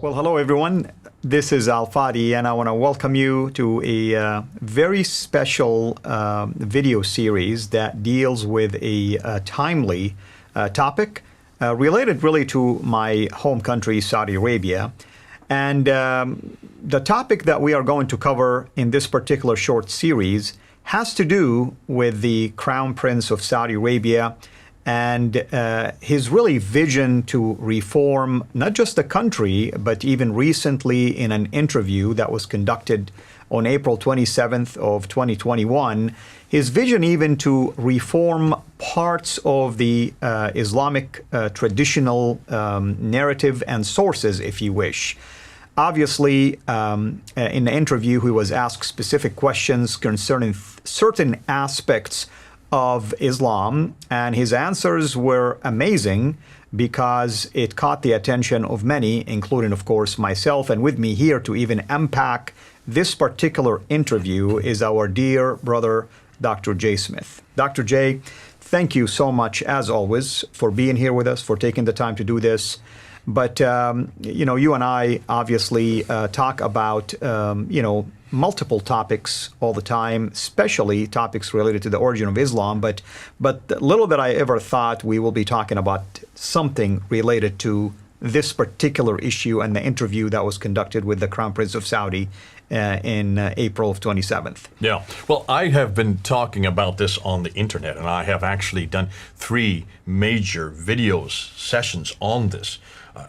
Well, hello everyone. This is Al Fadi, and I want to welcome you to a very special video series that deals with a timely topic related really to my home country, Saudi Arabia. And the topic that we are going to cover in this particular short series has to do with the Crown Prince of Saudi Arabia and his really vision to reform not just the country, but even recently in an interview that was conducted on April 27th of 2021, his vision even to reform parts of the Islamic traditional narrative and sources, if you wish. Obviously, in the interview, he was asked specific questions concerning certain aspects of Islam, and his answers were amazing because it caught the attention of many, including, of course, myself. And with me here to even unpack this particular interview is our dear brother, Dr. Jay Smith. Dr. Jay, thank you so much, as always, for being here with us, for taking the time to do this. But, you and I obviously talk about, multiple topics all the time, especially topics related to the origin of Islam. But little that I ever thought we will be talking about something related to this particular issue and the interview that was conducted with the Crown Prince of Saudi in April of 27th. Yeah. Well, I have been talking about this on the internet, and I have actually done 3 major videos, sessions on this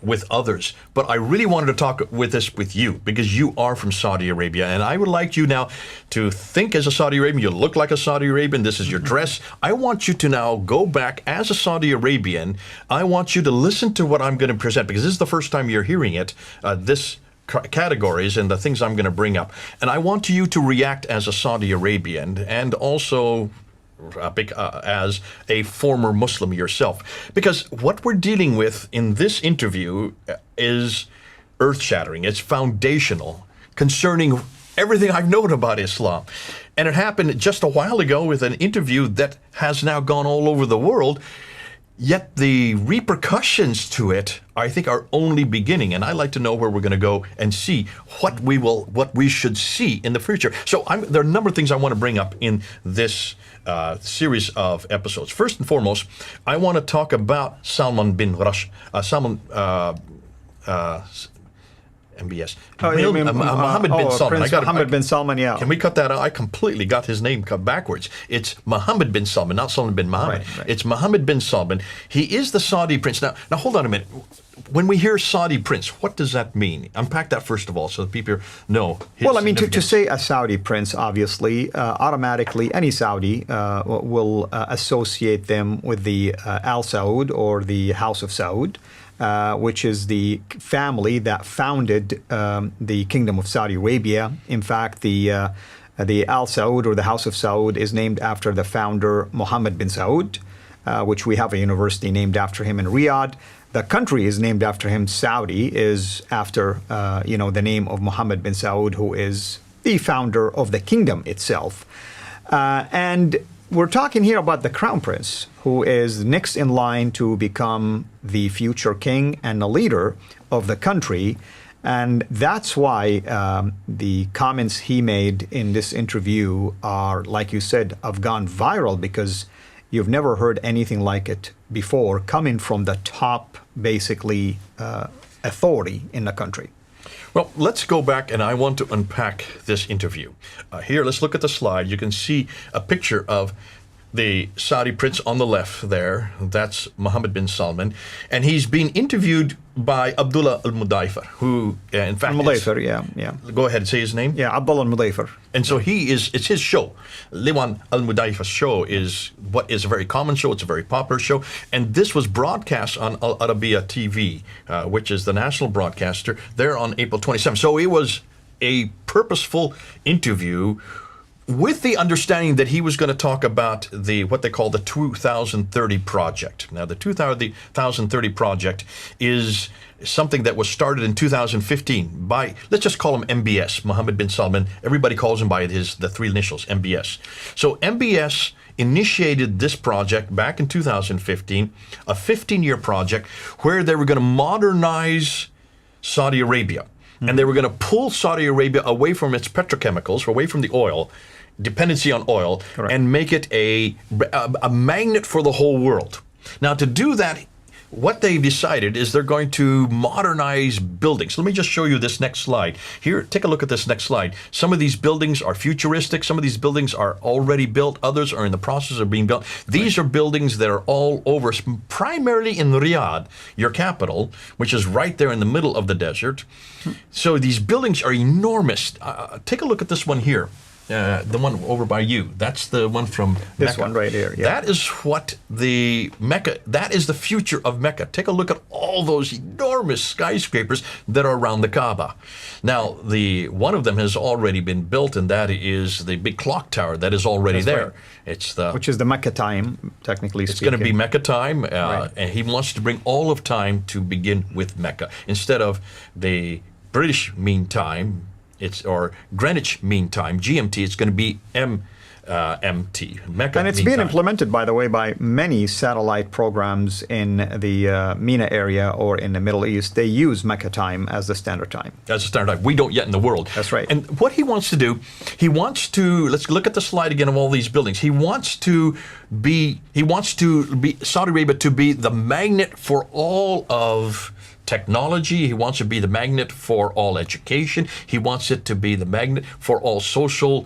with others. But I really wanted to talk with you because you are from Saudi Arabia, and I would like you now to think as a Saudi Arabian. You look like a Saudi Arabian. This is your dress. I want you to now go back as a Saudi Arabian. I want you to listen to what I'm going to present because this is the first time you're hearing it, this categories and the things I'm going to bring up. And I want you to react as a Saudi Arabian and also as a former Muslim yourself. Because what we're dealing with in this interview is earth-shattering. It's foundational concerning everything I've known about Islam. And it happened just a while ago with an interview that has now gone all over the world. Yet the repercussions to it, I think, are only beginning. And I'd like to know where we're going to go and see what we should see in the future. So there are a number of things I want to bring up in this series of episodes. First and foremost, I want to talk about Salman bin Rush, MBS. Mohammed bin Salman. Mohammed bin Salman, yeah. Can we cut that out? I completely got his name cut backwards. It's Mohammed bin Salman, not Salman bin Mohammed. Right. It's Mohammed bin Salman. He is the Saudi prince. Now hold on a minute. When we hear Saudi prince, what does that mean? Unpack that first of all so that people know his Well, I mean, to say a Saudi prince, obviously, automatically any Saudi will associate them with the Al Saud or the House of Saud. Which is the family that founded the Kingdom of Saudi Arabia. In fact, the Al Saud or the House of Saud is named after the founder Mohammed bin Saud, which we have a university named after him in Riyadh. The country is named after him. Saudi is after the name of Mohammed bin Saud, who is the founder of the kingdom itself. And we're talking here about the Crown Prince, who is next in line to become the future king and the leader of the country. And that's why the comments he made in this interview are, like you said, have gone viral because you've never heard anything like it before coming from the top, basically, authority in the country. Well, let's go back, and I want to unpack this interview. Here, let's look at the slide. You can see a picture of the Saudi prince on the left there. That's Mohammed bin Salman. And he's being interviewed by Abdullah al-Mudayfar, who, in fact... Al-Mudayfar, yeah. Go ahead and say his name. Yeah, Abdullah al-Mudayfar. And so it's his show. Liwan al-Mudayfar's show is what is a very common show. It's a very popular show. And this was broadcast on Al Arabiya TV, which is the national broadcaster, there on April 27th. So it was a purposeful interview with the understanding that he was going to talk about what they call the 2030 project. Now, the 2030 project is something that was started in 2015 by, let's just call him MBS, Mohammed bin Salman. Everybody calls him by the 3 initials, MBS. So MBS initiated this project back in 2015, a 15-year project where they were going to modernize Saudi Arabia. And they were going to pull Saudi Arabia away from its petrochemicals, away from the oil, dependency on oil, Correct. and make it a magnet for the whole world. Now, to do that, what they've decided is they're going to modernize buildings. Let me just show you this next slide. Here, take a look at this next slide. Some of these buildings are futuristic. Some of these buildings are already built. Others are in the process of being built. These are buildings that are all over, primarily in Riyadh, your capital, which is right there in the middle of the desert. So these buildings are enormous. Take a look at this one here. The one over by you. That's the one from This Mecca. one right here. Yeah. That is what the Mecca, that is the future of Mecca. Take a look at all those enormous skyscrapers that are around the Kaaba. Now, one of them has already been built, and that is the big clock tower that is already That's there. right. It's the Which is the Mecca time, technically it's speaking. going to be Mecca time, Right. and he wants to bring all of time to begin with Mecca instead of the British Mean Time. Or Greenwich Mean Time, GMT. It's going to be MT, Mecca. And it's Mean being Time. implemented, by the way, by many satellite programs in the MENA area or in the Middle East. They use Mecca time as the standard time. As a standard time. We don't yet in the world. That's right. And what he wants to do, let's look at the slide again of all these buildings. He wants to be Saudi Arabia to be the magnet for all of technology. He wants to be the magnet for all education. He wants it to be the magnet for all social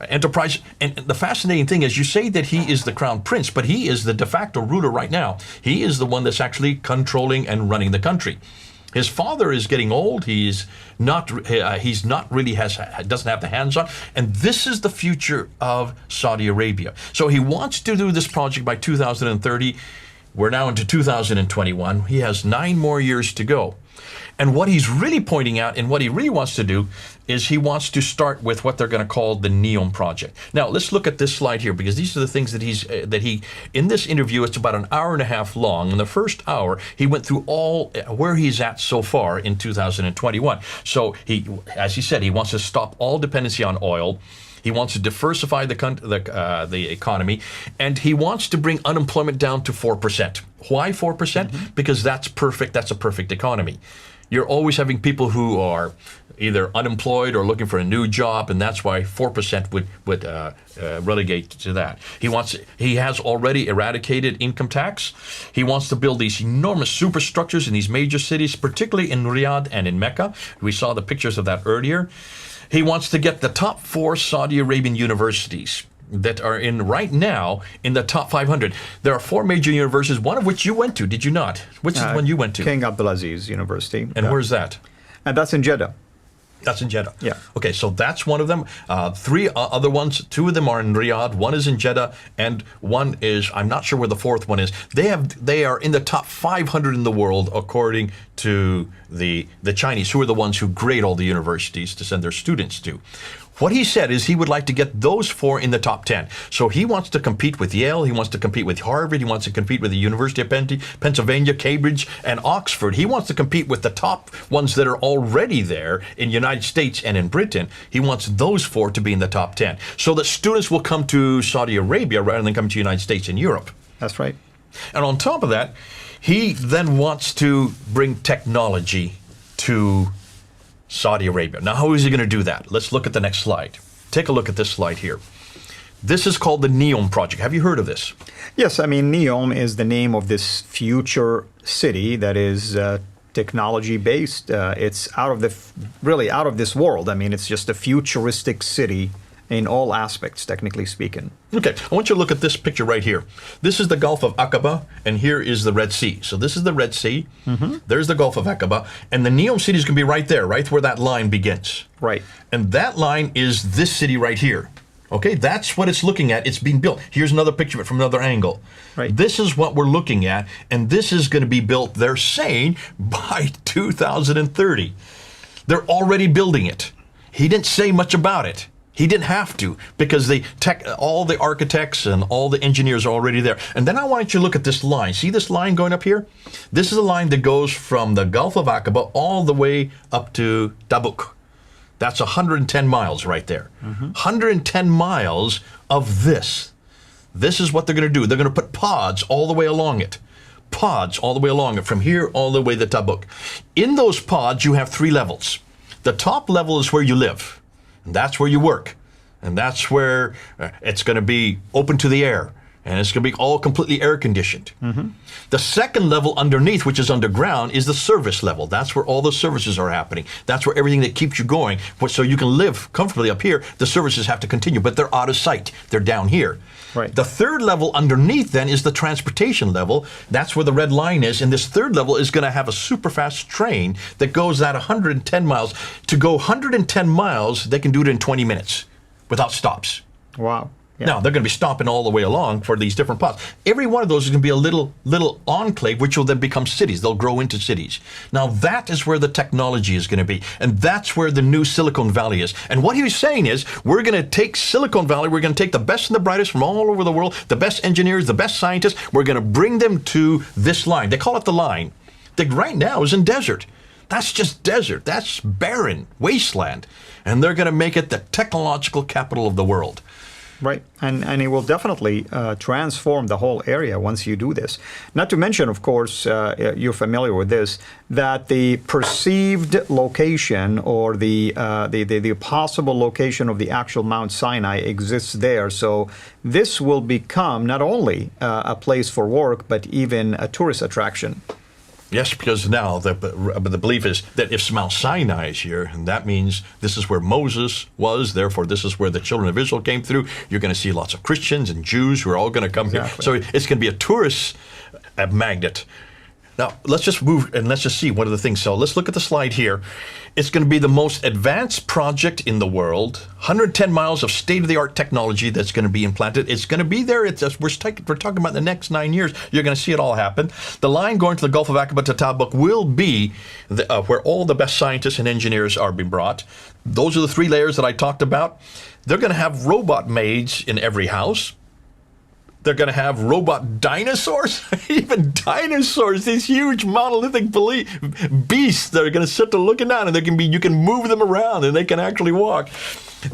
enterprise. And the fascinating thing is, you say that he is the crown prince, but he is the de facto ruler right now. He is the one that's actually controlling and running the country. His father is getting old. He's not really doesn't have the hands on. And this is the future of Saudi Arabia. So he wants to do this project by 2030. We're now into 2021. He has 9 more years to go. And what he's really pointing out and what he really wants to do is he wants to start with what they're going to call the NEOM project. Now, let's look at this slide here, because these are the things that he in this interview, it's about an hour and a half long. In the first hour, he went through all where he's at so far in 2021. So as he said, he wants to stop all dependency on oil. He wants to diversify the economy, and he wants to bring unemployment down to 4%. Why 4%? Mm-hmm. Because that's perfect. That's a perfect economy. You're always having people who are either unemployed or looking for a new job, and that's why 4% would relegate to that. He has already eradicated income tax. He wants to build these enormous superstructures in these major cities, particularly in Riyadh and in Mecca. We saw the pictures of that earlier. He wants to get the top 4 Saudi Arabian universities that are right now in the top 500. There are 4 major universities, one of which you went to, did you not? Which is the one you went to? King Abdulaziz University. And where's that? And that's in Jeddah. That's in Jeddah. Yeah. Okay, so that's one of them. 3 other ones, 2 of them are in Riyadh, 1 is in Jeddah, and 1 is, I'm not sure where the 4th one is. They are in the top 500 in the world, according to the Chinese, who are the ones who grade all the universities to send their students to. What he said is he would like to get those 4 in the top 10. So he wants to compete with Yale, he wants to compete with Harvard, he wants to compete with the University of Pennsylvania, Cambridge, and Oxford. He wants to compete with the top ones that are already there in the United States and in Britain. He wants those 4 to be in the top 10. So that students will come to Saudi Arabia rather than come to the United States and Europe. That's right. And on top of that, he then wants to bring technology to Saudi Arabia. Now, how is he going to do that? Let's look at the next slide. Take a look at this slide here. This is called the NEOM project. Have you heard of this? Yes, I mean, NEOM is the name of this future city that is technology-based. It's really out of this world. I mean, it's just a futuristic city in all aspects, technically speaking. Okay, I want you to look at this picture right here. This is the Gulf of Aqaba, and here is the Red Sea. So this is the Red Sea. Mm-hmm. There's the Gulf of Aqaba, and the NEOM city is going to be right there, right where that line begins. Right. And that line is this city right here. Okay, that's what it's looking at. It's being built. Here's another picture of it from another angle. Right. This is what we're looking at, and this is going to be built, they're saying, by 2030. They're already building it. He didn't say much about it. He didn't have to, because all the architects and all the engineers are already there. And then I want you to look at this line. See this line going up here? This is a line that goes from the Gulf of Aqaba all the way up to Tabuk. That's 110 miles right there. Mm-hmm. 110 miles of this. This is what they're going to do. They're going to put pods all the way along it. pods all the way along, from here all the way to Tabuk. In those pods, you have 3 levels. The top level is where you live, and that's where you work, and that's where it's going to be open to the air, and it's going to be all completely air conditioned. The second level underneath, which is underground, is the service level. That's where all the services are happening. That's where everything that keeps you going. So you can live comfortably up here. The services have to continue, but they're out of sight. They're down here. Right. The third level underneath then is the transportation level. That's where the red line is. And this third level is going to have a super fast train that goes at 110 miles. To go 110 miles, they can do it in 20 minutes without stops. Wow. Yeah. Now, they're going to be stopping all the way along for these different plots. Every one of those is going to be a little enclave, which will then become cities. They'll grow into cities. Now, that is where the technology is going to be. And that's where the new Silicon Valley is. And what he was saying is, we're going to take Silicon Valley, we're going to take the best and the brightest from all over the world, the best engineers, the best scientists, we're going to bring them to this line. They call it the line. That right now is in desert. That's just desert. That's barren, wasteland. And they're going to make it the technological capital of the world. Right, and it will definitely transform the whole area once you do this. Not to mention, of course, you're familiar with this, that the perceived location or the possible location of the actual Mount Sinai exists there. So this will become not only a place for work, but even a tourist attraction. Yes, because now the belief is that if Mount Sinai is here, and that means this is where Moses was, therefore this is where the children of Israel came through, you're going to see lots of Christians and Jews who are all going to come here. So it's going to be a tourist magnet. Now, let's just move and let's just see one of the things. So let's look at the slide here. It's going to be the most advanced project in the world. 110 miles of state-of-the-art technology that's going to be implanted. It's going to be there. We're talking about the next 9 years. You're going to see it all happen. The line going to the Gulf of Aqaba to Tabuk will be where all the best scientists and engineers are being brought. Those are the 3 layers that I talked about. They're going to have robot maids in every house. They're going to have robot dinosaurs, even dinosaurs, these huge monolithic beasts that are going to sit there looking down, and you can move them around and they can actually walk.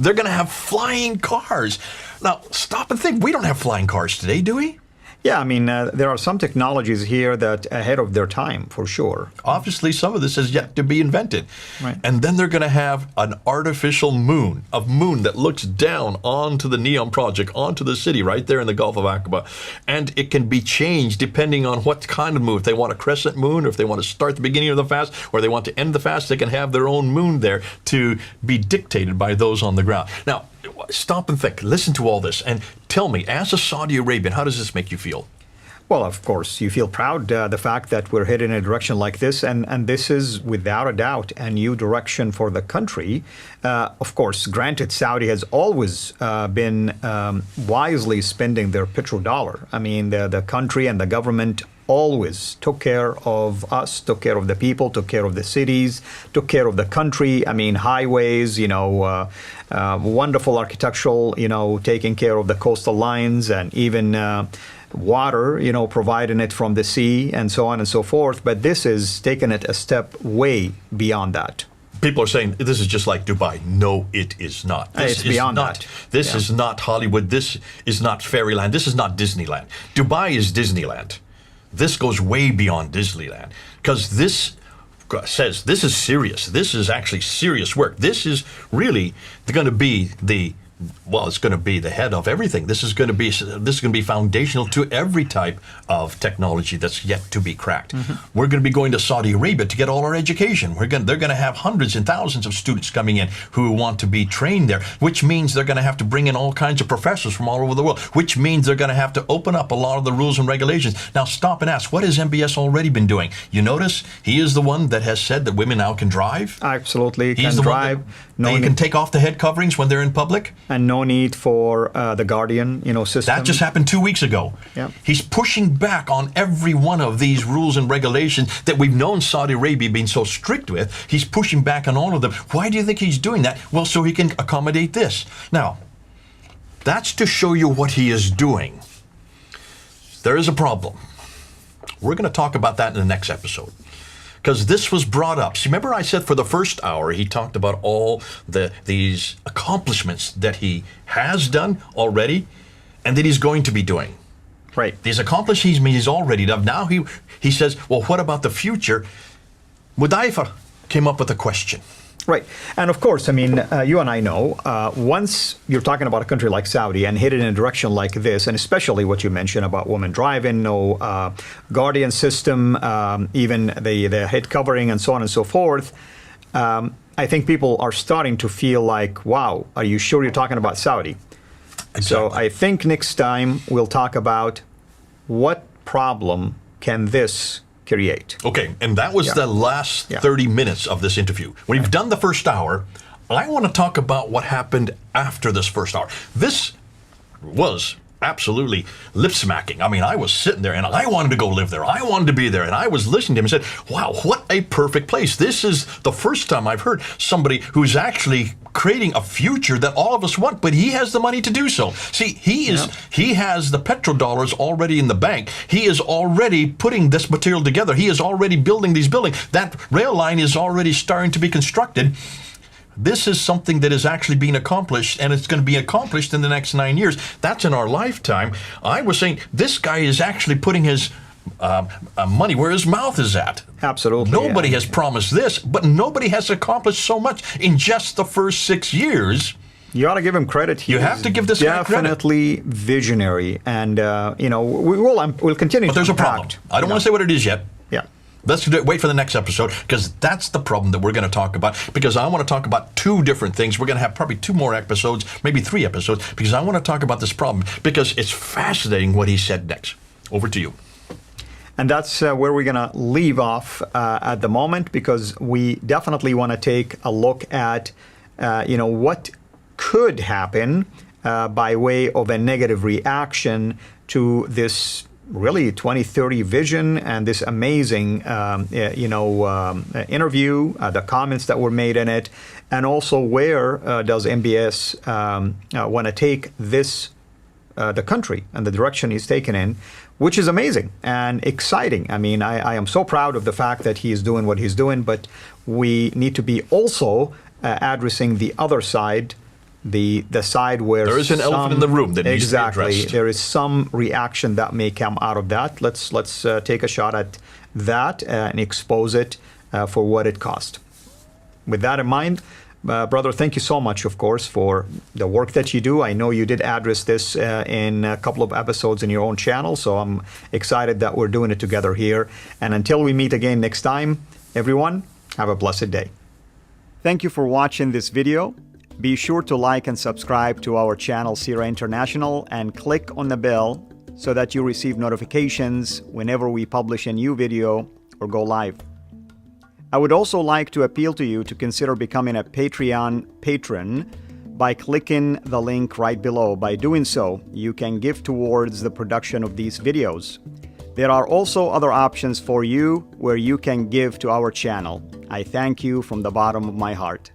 They're going to have flying cars. Now, stop and think. We don't have flying cars today, do we? Yeah, I mean, there are some technologies here that ahead of their time, for sure. Obviously, some of this is yet to be invented. Right. And then they're going to have an artificial moon, a moon that looks down onto the NEOM project, onto the city right there in the Gulf of Aqaba. And it can be changed depending on what kind of moon. If they want a crescent moon, or if they want to start the beginning of the fast, or they want to end the fast, they can have their own moon there to be dictated by those on the ground. Now, stop and think. Listen to all this and tell me, as a Saudi Arabian, how does this make you feel? Well, of course, you feel proud, the fact that we're headed in a direction like this, and this is, without a doubt, a new direction for the country. Of course, granted, Saudi has always been wisely spending their petrodollar. I mean, the country and the government always took care of us, took care of the people, took care of the cities, took care of the country. I mean, highways, wonderful architectural, taking care of the coastal lines, and even water, providing it from the sea, and so on and so forth. But this is taking it a step way beyond that. People are saying this is just like Dubai. No, it is not. It's beyond that. This is not Hollywood. This is not fairyland. This is not Disneyland. Dubai is Disneyland. This goes way beyond Disneyland, because this says this is serious. This is actually serious work. This is really going to be it's going to be the head of everything. This is going to be foundational to every type of technology that's yet to be cracked. We're going to be going to Saudi Arabia to get all our education. They're going to have hundreds and thousands of students coming in who want to be trained there, which means they're going to have to bring in all kinds of professors from all over the world, which means they're going to have to open up a lot of the rules and regulations. Now, stop and ask, what has MBS already been doing? You notice he is the one that has said that women now can drive. Absolutely, He's the drive. One they can take off the head coverings when they're in public. And no need for the Guardian, system. That just happened 2 weeks ago. Yeah. He's pushing back on every one of these rules and regulations that we've known Saudi Arabia being so strict with. He's pushing back on all of them. Why do you think he's doing that? Well, so he can accommodate this. Now, that's to show you what he is doing. There is a problem. We're going to talk about that in the next episode, because this was brought up. See, remember I said for the first hour, he talked about all these accomplishments that he has done already and that he's going to be doing. Right. He's accomplished, he's already done. Now he says, well, what about the future? Mudaifa came up with a question. Right. And of course, I mean, you and I know, once you're talking about a country like Saudi and headed in a direction like this, and especially what you mentioned about women driving, no guardian system, even the head covering and so on and so forth, I think people are starting to feel like, wow, are you sure you're talking about Saudi? Exactly. So I think next time we'll talk about what problem can this create. Okay, and that was the last 30 minutes of this interview. We've done the first hour. I want to talk about what happened after this first hour. This was absolutely lip-smacking. I mean, I was sitting there, and I wanted to go live there. I wanted to be there, and I was listening to him and said, wow, what a perfect place. This is the first time I've heard somebody who's actually creating a future that all of us want, but he has the money to do so. See, he has the petrodollars already in the bank. He is already putting this material together. He is already building these buildings. That rail line is already starting to be constructed. This is something that is actually being accomplished, and it's going to be accomplished in the next 9 years. That's in our lifetime. I was saying this guy is actually putting his money where his mouth is at. Absolutely. Nobody has promised this, but nobody has accomplished so much in just the first 6 years. You ought to give him credit. You have to give this guy credit. Definitely visionary, and we'll continue. But there's a problem. I don't want to say what it is yet. Yeah. Let's wait for the next episode, because that's the problem that we're going to talk about, because I want to talk about two different things. We're going to have probably 2 more episodes, maybe 3 episodes, because I want to talk about this problem, because it's fascinating what he said next. Over to you. And that's where we're going to leave off at the moment, because we definitely want to take a look at, what could happen by way of a negative reaction to this really 2030 vision and this amazing, interview, the comments that were made in it, and also where does MBS want to take this, the country and the direction he's taken in, which is amazing and exciting. I mean, I am so proud of the fact that he is doing what he's doing, but we need to be also addressing the other side, the side where there is an elephant in the room that needs to be addressed. Exactly. There is some reaction that may come out of that. Let's take a shot at that and expose it for what it cost. With that in mind, brother, thank you so much, of course, for the work that you do. I know you did address this in a couple of episodes in your own channel, so I'm excited that we're doing it together here. And until we meet again next time, everyone, have a blessed day. Thank you for watching this video. Be sure to like and subscribe to our channel, Sira International, and click on the bell so that you receive notifications whenever we publish a new video or go live. I would also like to appeal to you to consider becoming a Patreon patron by clicking the link right below. By doing so, you can give towards the production of these videos. There are also other options for you where you can give to our channel. I thank you from the bottom of my heart.